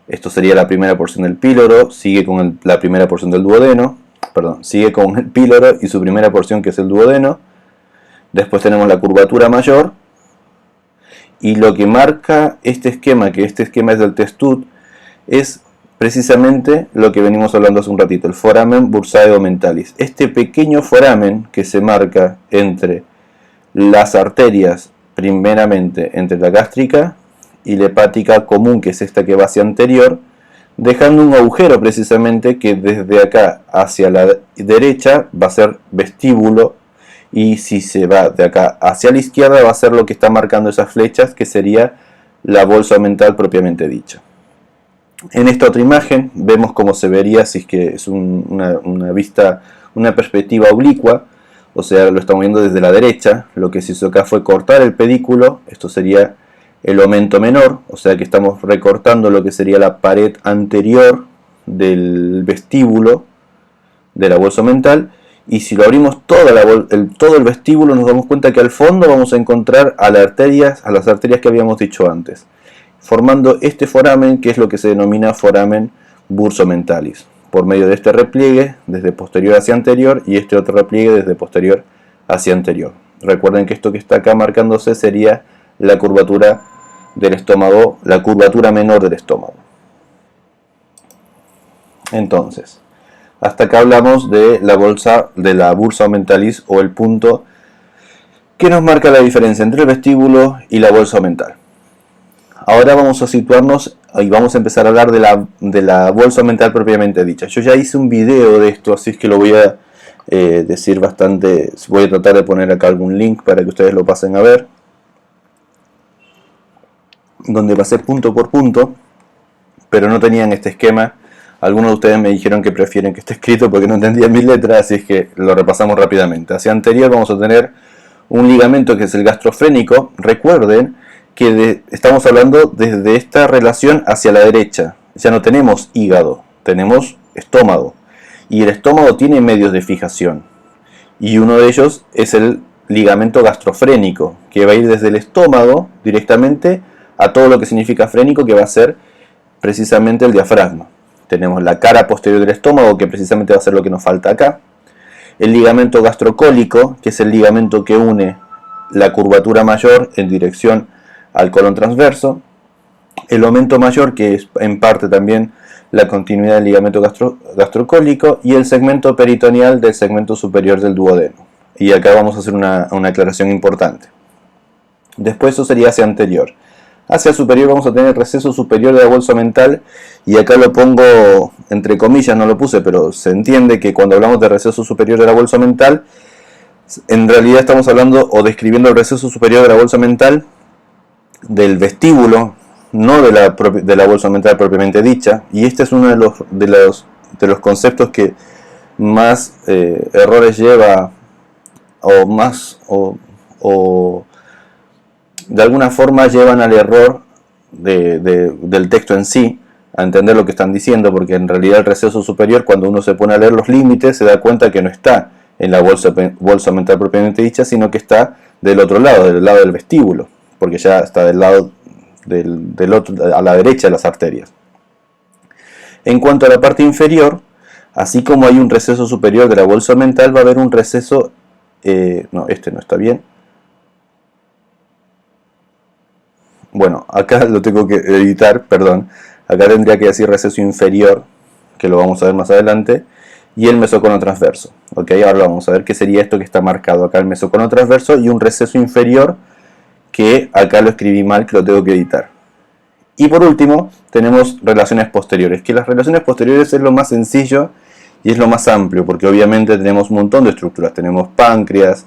esto sería la primera porción del píloro, sigue con la primera porción del duodeno, sigue con el píloro y su primera porción, que es el duodeno. Después tenemos la curvatura mayor, y lo que marca este esquema, que este esquema es del Testut, es precisamente lo que venimos hablando hace un ratito, el foramen bursaeo-mentalis. Este pequeño foramen que se marca entre las arterias, primeramente entre la gástrica y la hepática común, que es esta que va hacia anterior, dejando un agujero precisamente que desde acá hacia la derecha va a ser vestíbulo, y si se va de acá hacia la izquierda va a ser lo que está marcando esas flechas, que sería la bolsa mental propiamente dicha. En esta otra imagen vemos cómo se vería si es que es una vista, una perspectiva oblicua, o sea, lo estamos viendo desde la derecha. Lo que se hizo acá fue cortar el pedículo, esto sería el aumento menor, o sea que estamos recortando lo que sería la pared anterior del vestíbulo de la bolsa mental, y si lo abrimos todo el vestíbulo, nos damos cuenta que al fondo vamos a encontrar a las arterias que habíamos dicho antes, formando este foramen, que es lo que se denomina foramen burso-mentalis, por medio de este repliegue desde posterior hacia anterior y este otro repliegue desde posterior hacia anterior. Recuerden que esto que está acá marcándose sería la curvatura del estómago, la curvatura menor del estómago. Entonces, hasta acá hablamos de la bursa mentalis, o el punto que nos marca la diferencia entre el vestíbulo y la bolsa mental. Ahora vamos a situarnos y vamos a empezar a hablar de la bolsa mental propiamente dicha. Yo ya hice un video de esto, así es que lo voy a decir bastante. Voy a tratar de poner acá algún link para que ustedes lo pasen a ver, donde pasé punto por punto, pero no tenían este esquema. Algunos de ustedes me dijeron que prefieren que esté escrito porque no entendían mis letras, así es que lo repasamos rápidamente. Hacia anterior vamos a tener un ligamento que es el gastrofrénico. Recuerden que estamos hablando desde esta relación hacia la derecha. Ya no tenemos hígado, tenemos estómago. Y el estómago tiene medios de fijación. Y uno de ellos es el ligamento gastrofrénico, que va a ir desde el estómago directamente a todo lo que significa frénico, que va a ser precisamente el diafragma. Tenemos la cara posterior del estómago, que precisamente va a ser lo que nos falta acá. El ligamento gastrocólico, que es el ligamento que une la curvatura mayor en dirección al colon transverso. El aumento mayor, que es en parte también la continuidad del ligamento gastrocólico. Y el segmento peritoneal del segmento superior del duodeno. Y acá vamos a hacer una aclaración importante. Después eso sería hacia anterior. Hacia superior vamos a tener el receso superior de la bolsa mental, y acá lo pongo entre comillas, no lo puse, pero se entiende que cuando hablamos de receso superior de la bolsa mental, en realidad estamos hablando o describiendo el receso superior de la bolsa mental del vestíbulo, no de la bolsa mental propiamente dicha, y este es uno de los conceptos que más errores lleva, o de alguna forma llevan al error del texto en sí, a entender lo que están diciendo, porque en realidad el receso superior, cuando uno se pone a leer los límites, se da cuenta que no está en la bolsa mental propiamente dicha, sino que está del otro lado, del lado del vestíbulo, porque ya está del lado del otro, a la derecha de las arterias. En cuanto a la parte inferior, así como hay un receso superior de la bolsa mental, va a haber un receso, no, este no está bien. Bueno, acá lo tengo que editar, perdón. Acá tendría que decir receso inferior, que lo vamos a ver más adelante, y el mesocono transverso. Ok, ahora vamos a ver qué sería esto que está marcado acá, el mesocono transverso, y un receso inferior, que acá lo escribí mal, que lo tengo que editar. Y por último, tenemos relaciones posteriores, que las relaciones posteriores es lo más sencillo y es lo más amplio, porque obviamente tenemos un montón de estructuras. Tenemos páncreas.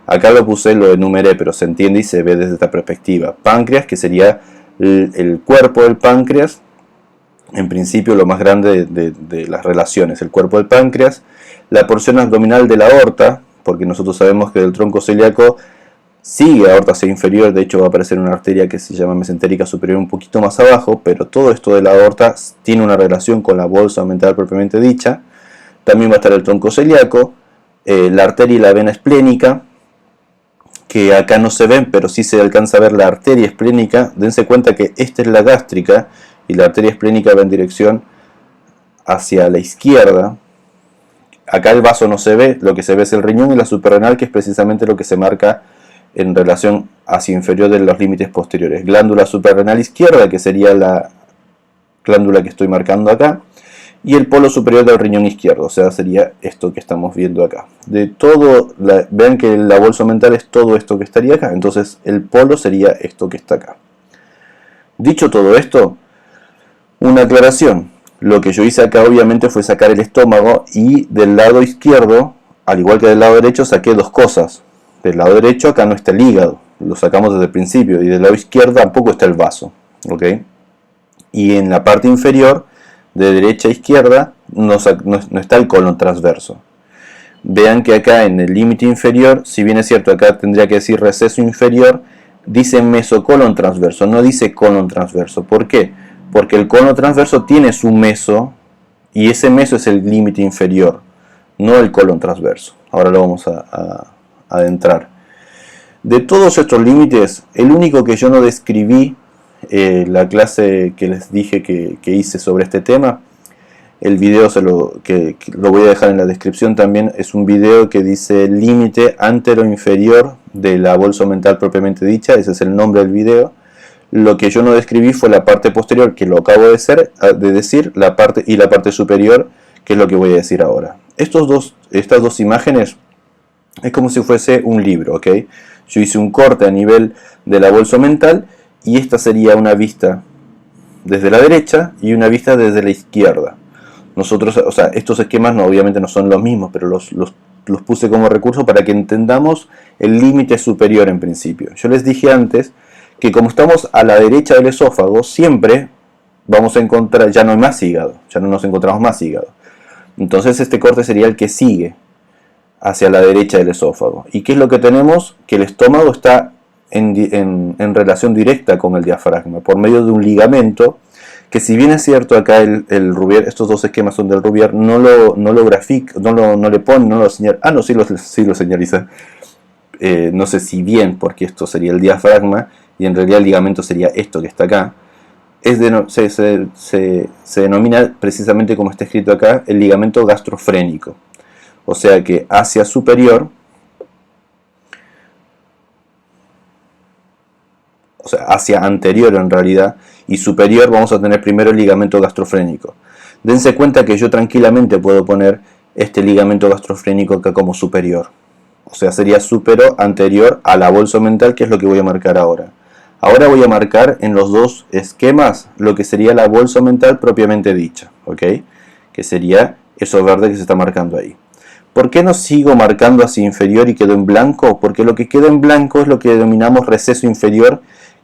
Acá lo puse, lo enumeré, pero se entiende y se ve desde esta perspectiva. Páncreas, que sería el cuerpo del páncreas, en principio lo más grande de las relaciones, el cuerpo del páncreas. La porción abdominal de la aorta, porque nosotros sabemos que del tronco celíaco sigue aorta hacia inferior, de hecho va a aparecer una arteria que se llama mesentérica superior un poquito más abajo, pero todo esto de la aorta tiene una relación con la bolsa mental propiamente dicha. También va a estar el tronco celíaco, la arteria y la vena esplénica, que acá no se ven, pero sí se alcanza a ver la arteria esplénica. Dense cuenta que esta es la gástrica y la arteria esplénica va en dirección hacia la izquierda. acá el vaso no se ve, lo que se ve es el riñón y la suprarrenal, que es precisamente lo que se marca en relación hacia inferior de los límites posteriores. Glándula suprarrenal izquierda, que sería la glándula que estoy marcando acá, y el polo superior del riñón izquierdo, o sea, sería esto que estamos viendo acá. De todo, vean que la bolsa mental es todo esto que estaría acá, entonces el polo sería esto que está acá. Dicho todo esto, una aclaración. Lo que yo hice acá obviamente fue sacar el estómago, y del lado izquierdo, al igual que del lado derecho, saqué dos cosas. Del lado derecho acá no está el hígado, lo sacamos desde el principio, y del lado izquierdo tampoco está el vaso, ¿ok? Y en la parte inferior, de derecha a izquierda, no está el colon transverso. Vean que acá en el límite inferior, si bien es cierto acá tendría que decir receso inferior, dice mesocolon transverso, no dice colon transverso. ¿Por qué? Porque el colon transverso tiene su meso, y ese meso es el límite inferior, no el colon transverso. Ahora lo vamos a adentrar. De todos estos límites, el único que yo no describí, la clase que les dije que hice sobre este tema, el video que lo voy a dejar en la descripción también, es un video que dice límite antero-inferior de la bolsa mental propiamente dicha, ese es el nombre del video. Lo que yo no describí fue la parte posterior, que lo acabo de decir, la parte superior, que es lo que voy a decir ahora. Estas dos imágenes es como si fuese un libro, ¿ok? Yo hice un corte a nivel de la bolsa mental, y esta sería una vista desde la derecha y una vista desde la izquierda. Nosotros, o sea, estos esquemas obviamente no son los mismos, pero los puse como recurso para que entendamos el límite superior en principio. Yo les dije antes que como estamos a la derecha del esófago, siempre vamos a encontrar, ya no hay más hígado, ya no nos encontramos más hígado. Entonces este corte sería el que sigue hacia la derecha del esófago. ¿Y qué es lo que tenemos? Que el estómago está en relación directa con el diafragma por medio de un ligamento, que si bien es cierto acá el Rubier, estos dos esquemas son del Rubier, no lo grafica, no le pone, no lo señala. Ah, no, sí lo señaliza. No sé si bien, porque esto sería el diafragma y en realidad el ligamento sería esto que está acá. Se denomina precisamente, como está escrito acá, el ligamento gastrofrénico. O sea que hacia superior, o sea, hacia anterior en realidad, y superior vamos a tener primero el ligamento gastrofrénico. Dense cuenta que yo tranquilamente puedo poner este ligamento gastrofrénico acá como superior. O sea, sería supero anterior a la bolsa mental, que es lo que voy a marcar ahora. Ahora voy a marcar en los dos esquemas lo que sería la bolsa mental propiamente dicha, ¿ok? Que sería eso verde que se está marcando ahí. ¿Por qué no sigo marcando hacia inferior y quedo en blanco? Porque lo que queda en blanco es lo que denominamos receso inferior,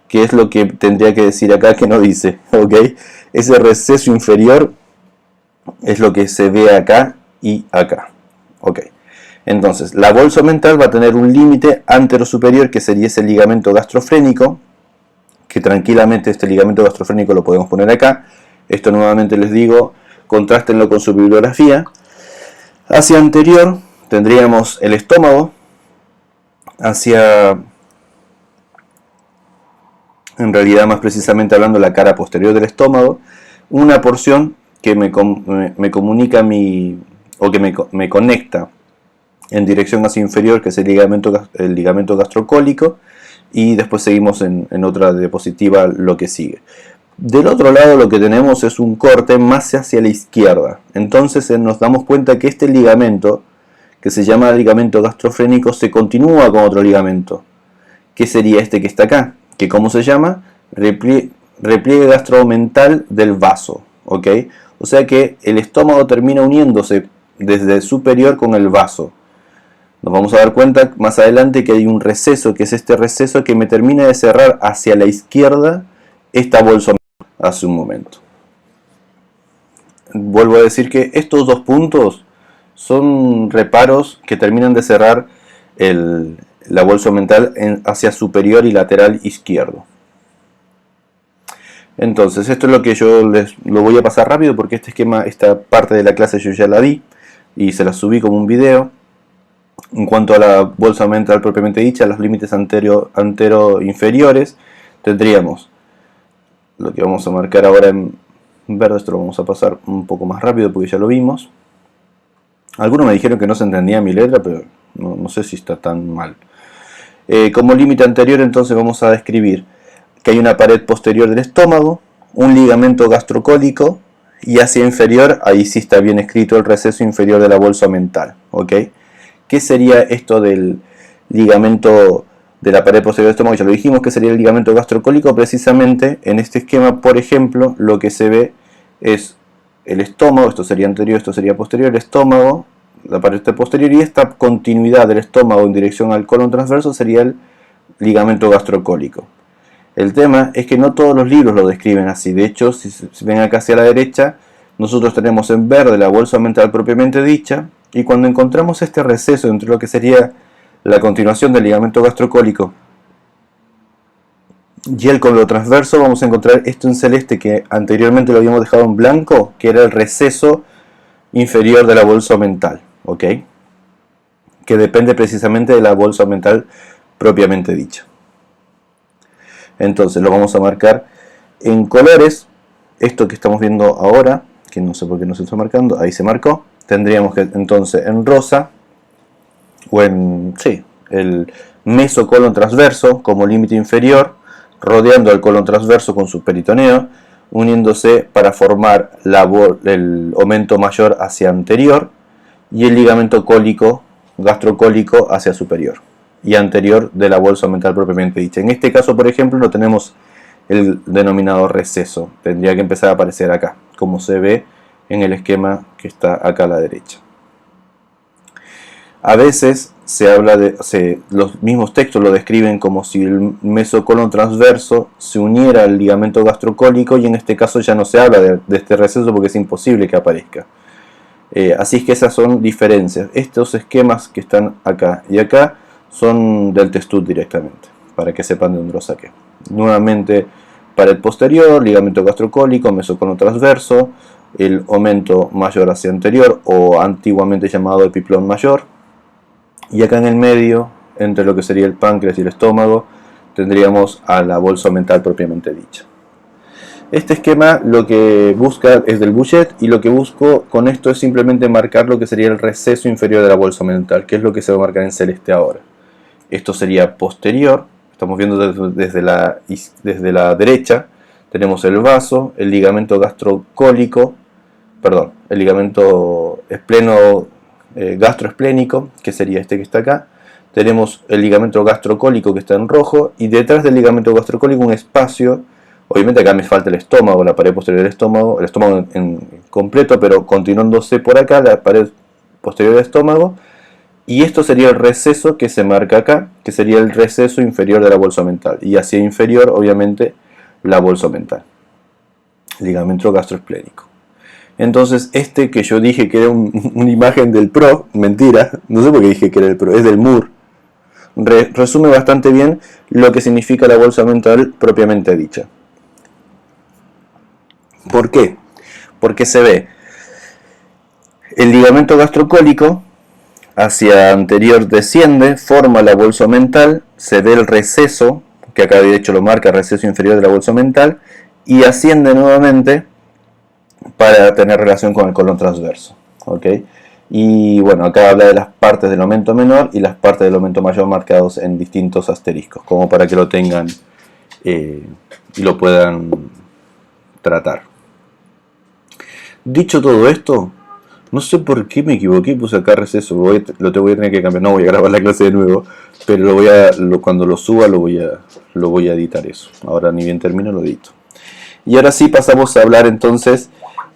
que es lo que tendría que decir acá que no dice, ¿ok? Ese receso inferior es lo que se ve acá y acá, ¿ok? Entonces, la bolsa mental va a tener un límite antero-superior, que sería ese ligamento gastrofrénico, que tranquilamente este ligamento gastrofrénico lo podemos poner acá. Esto nuevamente les digo, contrástenlo con su bibliografía. Hacia anterior tendríamos el estómago, hacia, en realidad más precisamente hablando, la cara posterior del estómago, una porción que me comunica o que me conecta en dirección hacia inferior, que es el ligamento gastrocólico, y después seguimos en otra diapositiva lo que sigue. Del otro lado lo que tenemos es un corte más hacia la izquierda. Entonces nos damos cuenta que este ligamento, que se llama ligamento gastrofrénico, se continúa con otro ligamento, que sería este que está acá, que ¿cómo se llama? Repliegue gastromental del vaso, ¿ok? O sea que el estómago termina uniéndose desde el superior con el vaso. Nos vamos a dar cuenta más adelante que hay un receso, que es este receso que me termina de cerrar hacia la izquierda esta bolsa hace un momento. Vuelvo a decir que estos dos puntos son reparos que terminan de cerrar la bolsa mental hacia superior y lateral izquierdo. Entonces, esto es lo que yo lo voy a pasar rápido, porque este esquema, esta parte de la clase yo ya la di y se la subí como un video. En cuanto a la bolsa mental propiamente dicha, los límites antero-inferiores, tendríamos lo que vamos a marcar ahora en verde. Esto lo vamos a pasar un poco más rápido porque ya lo vimos. Algunos me dijeron que no se entendía mi letra, pero no sé si está tan mal. Como límite anterior, entonces vamos a describir que hay una pared posterior del estómago, un ligamento gastrocólico, y hacia inferior, ahí sí está bien escrito, el receso inferior de la bolsa mental. ¿Ok? ¿Qué sería esto del ligamento de la pared posterior del estómago? Ya lo dijimos que sería el ligamento gastrocólico. Precisamente en este esquema, por ejemplo, lo que se ve es el estómago, esto sería anterior, esto sería posterior, el estómago, la pared posterior, y esta continuidad del estómago en dirección al colon transverso sería el ligamento gastrocólico. El tema es que no todos los libros lo describen así. De hecho, si ven acá hacia la derecha, nosotros tenemos en verde la bolsa mental propiamente dicha, y cuando encontramos este receso entre lo que sería la continuación del ligamento gastrocólico y el colon transverso, vamos a encontrar esto en celeste que anteriormente lo habíamos dejado en blanco, que era el receso inferior de la bolsa mental, ¿ok? Que depende precisamente de la bolsa mental propiamente dicha. Entonces lo vamos a marcar en colores. Esto que estamos viendo ahora, que no sé por qué no se está marcando, ahí se marcó. Tendríamos que entonces en rosa, o en, sí, el mesocolon transverso como límite inferior, rodeando al colon transverso con su peritoneo, uniéndose para formar el aumento mayor hacia anterior y el ligamento cólico, gastrocólico hacia superior y anterior de la bolsa mental propiamente dicha. En este caso, por ejemplo, no tenemos el denominado receso. Tendría que empezar a aparecer acá, como se ve en el esquema que está acá a la derecha. A veces se habla los mismos textos lo describen como si el mesocolon transverso se uniera al ligamento gastrocólico, y en este caso ya no se habla de este receso porque es imposible que aparezca. Así es que esas son diferencias. Estos esquemas que están acá y acá son del Testut directamente, para que sepan de dónde lo saqué. Nuevamente, pared posterior, ligamento gastrocólico, mesocolon transverso, el aumento mayor hacia anterior, o antiguamente llamado epiplón mayor, y acá en el medio, entre lo que sería el páncreas y el estómago, tendríamos a la bolsa mental propiamente dicha. Este esquema lo que busca es del Bouchet, y lo que busco con esto es simplemente marcar lo que sería el receso inferior de la bolsa mental, que es lo que se va a marcar en celeste ahora. Esto sería posterior, estamos viendo desde la derecha, tenemos el vaso, el ligamento gastrocólico, perdón, el ligamento gastroesplénico, que sería este que está acá. Tenemos el ligamento gastrocólico que está en rojo, y detrás del ligamento gastrocólico un espacio. Obviamente acá me falta el estómago, la pared posterior del estómago, el estómago en completo, pero continuándose por acá la pared posterior del estómago. Y esto sería el receso que se marca acá, que sería el receso inferior de la bolsa mental. Y hacia inferior, obviamente, la bolsa mental. Ligamento gastroesplénico. Entonces, este que yo dije que era una imagen del PRO, mentira, no sé por qué dije que era el PRO, es del MUR. Resume bastante bien lo que significa la bolsa mental propiamente dicha. ¿Por qué? Porque se ve el ligamento gastrocólico hacia anterior desciende, forma la bolsa mental, se ve el receso, que acá de hecho lo marca, receso inferior de la bolsa mental, y asciende nuevamente para tener relación con el colon transverso. ¿Ok? Y bueno, acá habla de las partes del aumento menor y las partes del aumento mayor marcados en distintos asteriscos, como para que lo tengan y lo puedan tratar. Dicho todo esto, no sé por qué me equivoqué, puse acá receso, lo te voy a tener que cambiar, no voy a grabar la clase de nuevo, pero cuando lo suba lo voy a editar eso. Ahora ni bien termino lo edito. Y ahora sí pasamos a hablar entonces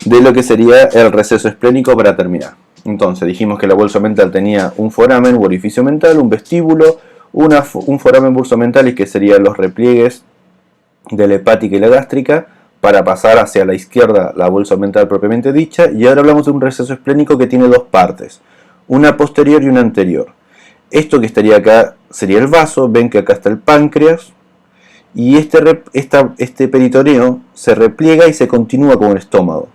de lo que sería el receso esplénico para terminar. Entonces dijimos que la bolsa mental tenía un foramen u orificio mental, un vestíbulo, un foramen bursomental, y que serían los repliegues de la hepática y la gástrica, para pasar hacia la izquierda la bolsa mental propiamente dicha. Y ahora hablamos de un receso esplénico que tiene dos partes, una posterior y una anterior. Esto que estaría acá sería el vaso, ven que acá está el páncreas, y este peritoneo se repliega y se continúa con el estómago,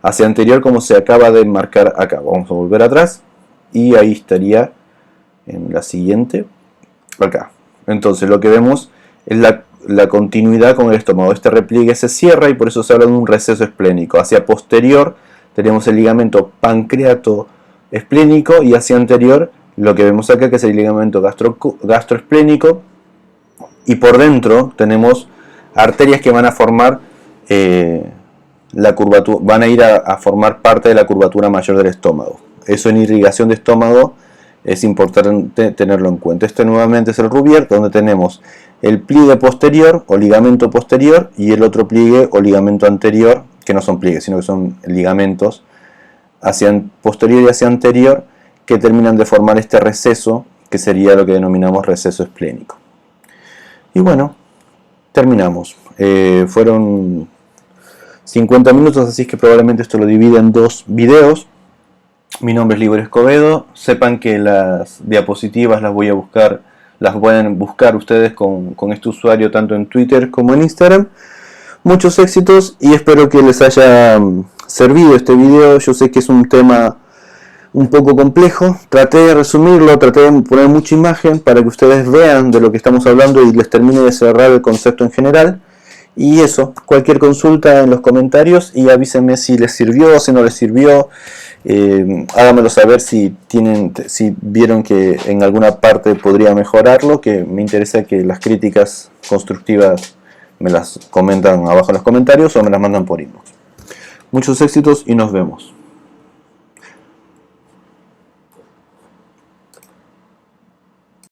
hacia anterior como se acaba de marcar acá. Vamos a volver atrás, y ahí estaría en la siguiente, acá. Entonces lo que vemos es la continuidad con el estómago. Este repliegue se cierra y por eso se habla de un receso esplénico. Hacia posterior tenemos el ligamento pancreato esplénico, y hacia anterior lo que vemos acá, que es el ligamento gastroesplénico, y por dentro tenemos arterias que van a formar la curvatura, van a ir a formar parte de la curvatura mayor del estómago. Eso en irrigación de estómago es importante tenerlo en cuenta. Este nuevamente es el Rubier, donde tenemos el pliegue posterior o ligamento posterior y el otro pliegue o ligamento anterior, que no son pliegues, sino que son ligamentos hacia posterior y hacia anterior, que terminan de formar este receso, que sería lo que denominamos receso esplénico. Y bueno, terminamos. Fueron 50 minutos, así que probablemente esto lo divide en 2 videos. Mi nombre es Libor Escobedo. Sepan que las diapositivas las voy a buscar, las pueden buscar ustedes con este usuario tanto en Twitter como en Instagram. Muchos éxitos y espero que les haya servido este video. Yo sé que es un tema un poco complejo, traté de resumirlo, traté de poner mucha imagen para que ustedes vean de lo que estamos hablando y les termine de cerrar el concepto en general. Y eso, cualquier consulta en los comentarios y avísenme si les sirvió, si no les sirvió. Háganmelo saber si vieron que en alguna parte podría mejorarlo, que me interesa que las críticas constructivas me las comentan abajo en los comentarios o me las mandan por inbox. Muchos éxitos y nos vemos.